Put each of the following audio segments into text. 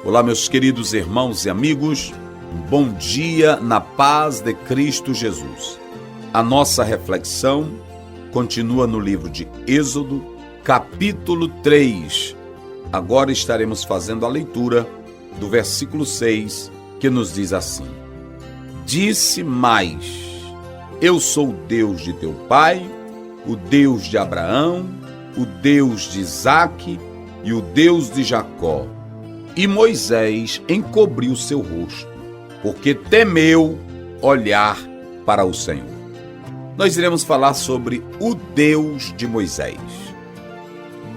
Olá, meus queridos irmãos e amigos, bom dia na paz de Cristo Jesus. A nossa reflexão continua no livro de Êxodo, capítulo 3. Agora estaremos fazendo a leitura do versículo 6, que nos diz assim: Disse mais: Eu sou o Deus de teu pai, o Deus de Abraão, o Deus de Isaque e o Deus de Jacó. E Moisés encobriu seu rosto, porque temeu olhar para o Senhor. Nós iremos falar sobre o Deus de Moisés.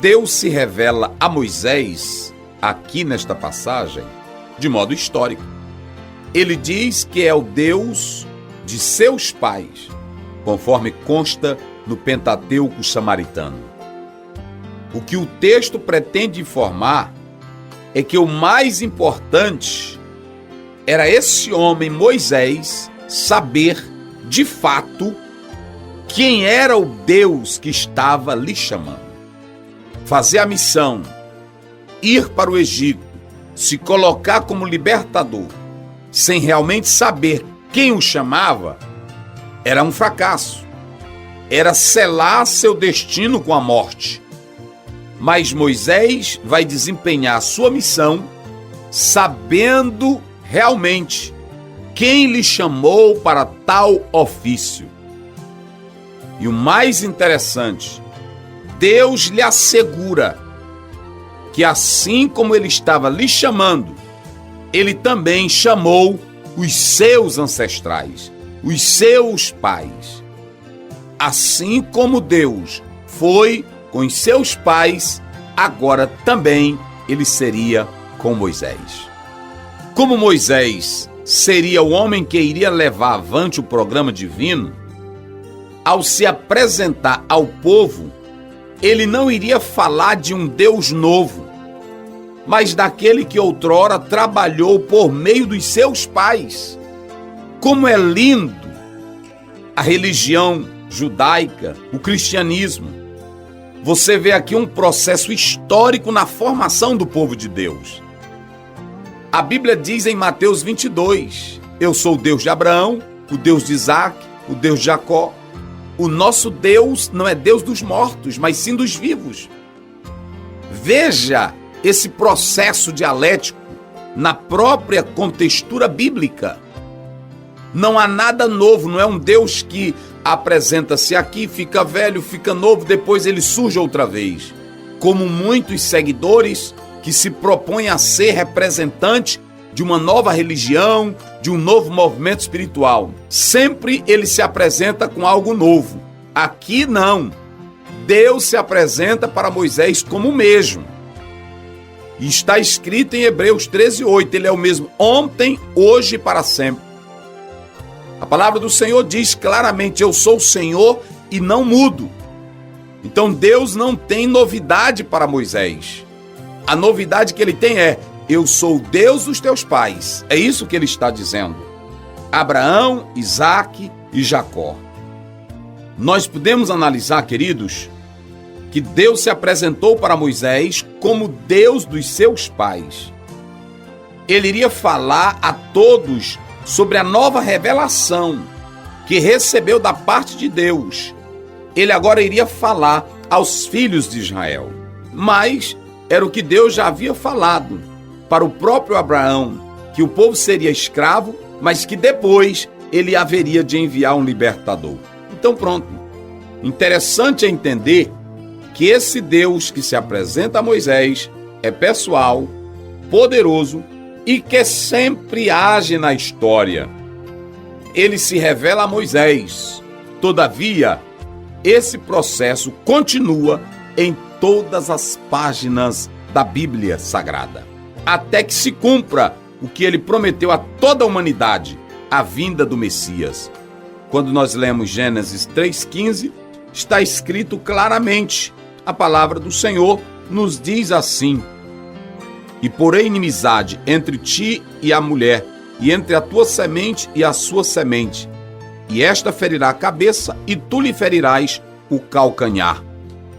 Deus se revela a Moisés, aqui nesta passagem, de modo histórico. Ele diz que é o Deus de seus pais, conforme consta no Pentateuco samaritano. O que o texto pretende informar é que o mais importante era esse homem, Moisés, saber, de fato, quem era o Deus que estava lhe chamando. Fazer a missão, ir para o Egito, se colocar como libertador, sem realmente saber quem o chamava, era um fracasso. Era selar seu destino com a morte. Mas Moisés vai desempenhar a sua missão sabendo realmente quem lhe chamou para tal ofício. E o mais interessante, Deus lhe assegura que assim como ele estava lhe chamando, ele também chamou os seus ancestrais, os seus pais. Assim como Deus foi com os seus pais, agora também ele seria com Moisés. Como Moisés seria o homem que iria levar avante o programa divino, ao se apresentar ao povo, ele não iria falar de um Deus novo, mas daquele que outrora trabalhou por meio dos seus pais. Como é lindo a religião judaica, o cristianismo. Você vê aqui um processo histórico na formação do povo de Deus. A Bíblia diz em Mateus 22, Eu sou o Deus de Abraão, o Deus de Isaque, o Deus de Jacó. O nosso Deus não é Deus dos mortos, mas sim dos vivos. Veja esse processo dialético na própria contextura bíblica. Não há nada novo, não é um Deus que apresenta-se aqui, fica velho, fica novo, depois ele surge outra vez. Como muitos seguidores que se propõem a ser representante de uma nova religião, de um novo movimento espiritual. Sempre ele se apresenta com algo novo. Aqui não. Deus se apresenta para Moisés como o mesmo. E está escrito em Hebreus 13:8, ele é o mesmo ontem, hoje e para sempre. A palavra do Senhor diz claramente, eu sou o Senhor e não mudo. Então Deus não tem novidade para Moisés. A novidade que ele tem é, eu sou o Deus dos teus pais. É isso que ele está dizendo. Abraão, Isaque e Jacó. Nós podemos analisar, queridos, que Deus se apresentou para Moisés como Deus dos seus pais. Ele iria falar a todos sobre a nova revelação que recebeu da parte de Deus. Ele agora iria falar aos filhos de Israel. Mas era o que Deus já havia falado para o próprio Abraão, que o povo seria escravo, mas que depois ele haveria de enviar um libertador. Então pronto. Interessante é entender que esse Deus que se apresenta a Moisés é pessoal, poderoso, e que sempre age na história. Ele se revela a Moisés. Todavia, esse processo continua em todas as páginas da Bíblia Sagrada, até que se cumpra o que ele prometeu a toda a humanidade, a vinda do Messias. Quando nós lemos Gênesis 3,15, está escrito claramente, a palavra do Senhor nos diz assim: E porei inimizade entre ti e a mulher, e entre a tua semente e a sua semente. E esta ferirá a cabeça, e tu lhe ferirás o calcanhar.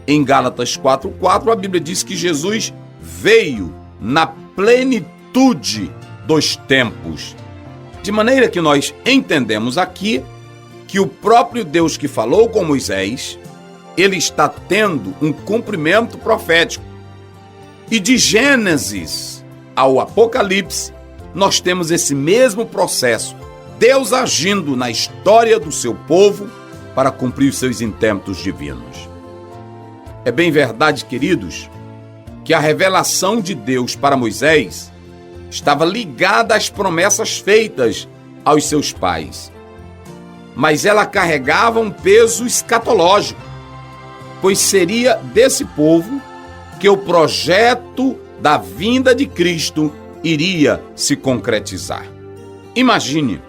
Em Gálatas 4,4, a Bíblia diz que Jesus veio na plenitude plenitude dos tempos. De maneira que nós entendemos aqui que o próprio Deus que falou com Moisés, ele está tendo um cumprimento profético. E de Gênesis ao Apocalipse, nós temos esse mesmo processo. Deus agindo na história do seu povo para cumprir os seus intentos divinos. É bem verdade, queridos, que a revelação de Deus para Moisés estava ligada às promessas feitas aos seus pais. Mas ela carregava um peso escatológico, pois seria desse povo que o projeto da vinda de Cristo iria se concretizar. Imagine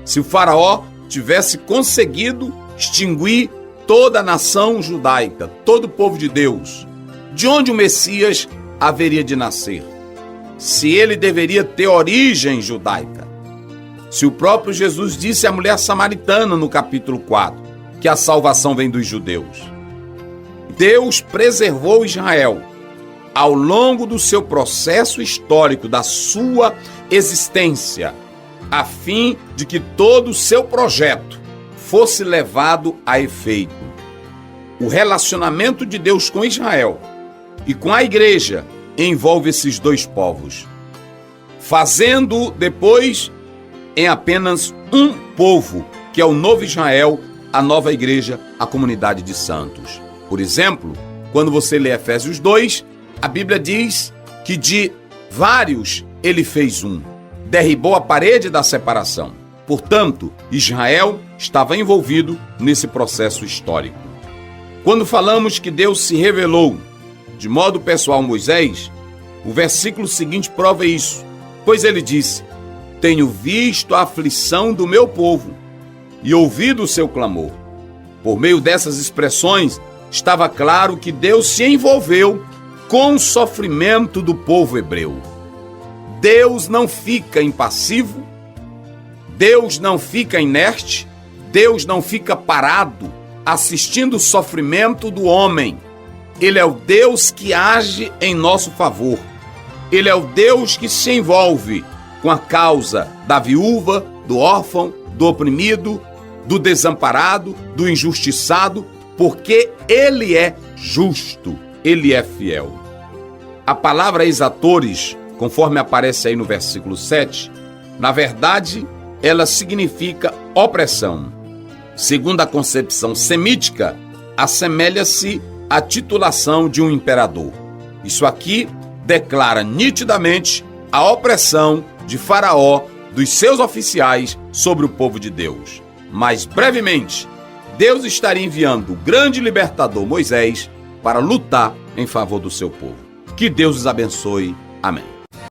se o faraó tivesse conseguido extinguir toda a nação judaica, todo o povo de Deus. De onde o Messias haveria de nascer? Se ele deveria ter origem judaica. Se o próprio Jesus disse à mulher samaritana no capítulo 4 que a salvação vem dos judeus. Deus preservou Israel ao longo do seu processo histórico, da sua existência, a fim de que todo o seu projeto fosse levado a efeito. O relacionamento de Deus com Israel e com a igreja envolve esses dois povos, fazendo depois em apenas um povo, que é o novo Israel, a nova igreja, a comunidade de santos. Por exemplo, quando você lê Efésios 2, a Bíblia diz que de vários ele fez um, derribou a parede da separação. Portanto, Israel estava envolvido nesse processo histórico. Quando falamos que Deus se revelou de modo pessoal a Moisés, o versículo seguinte prova isso, pois ele disse: tenho visto a aflição do meu povo e ouvido o seu clamor. Por meio dessas expressões, estava claro que Deus se envolveu com o sofrimento do povo hebreu. Deus não fica impassivo, Deus não fica inerte, Deus não fica parado assistindo o sofrimento do homem. Ele é o Deus que age em nosso favor. Ele é o Deus que se envolve com a causa da viúva, do órfão, do oprimido, do desamparado, do injustiçado, porque Ele é justo, Ele é fiel. A palavra exatores, conforme aparece aí no versículo 7, na verdade, ela significa opressão. Segundo a concepção semítica, assemelha-se à titulação de um imperador. Isso aqui declara nitidamente a opressão de Faraó, dos seus oficiais, sobre o povo de Deus. Mas, brevemente, Deus estaria enviando o grande libertador Moisés para lutar em favor do seu povo. Que Deus os abençoe. Amém.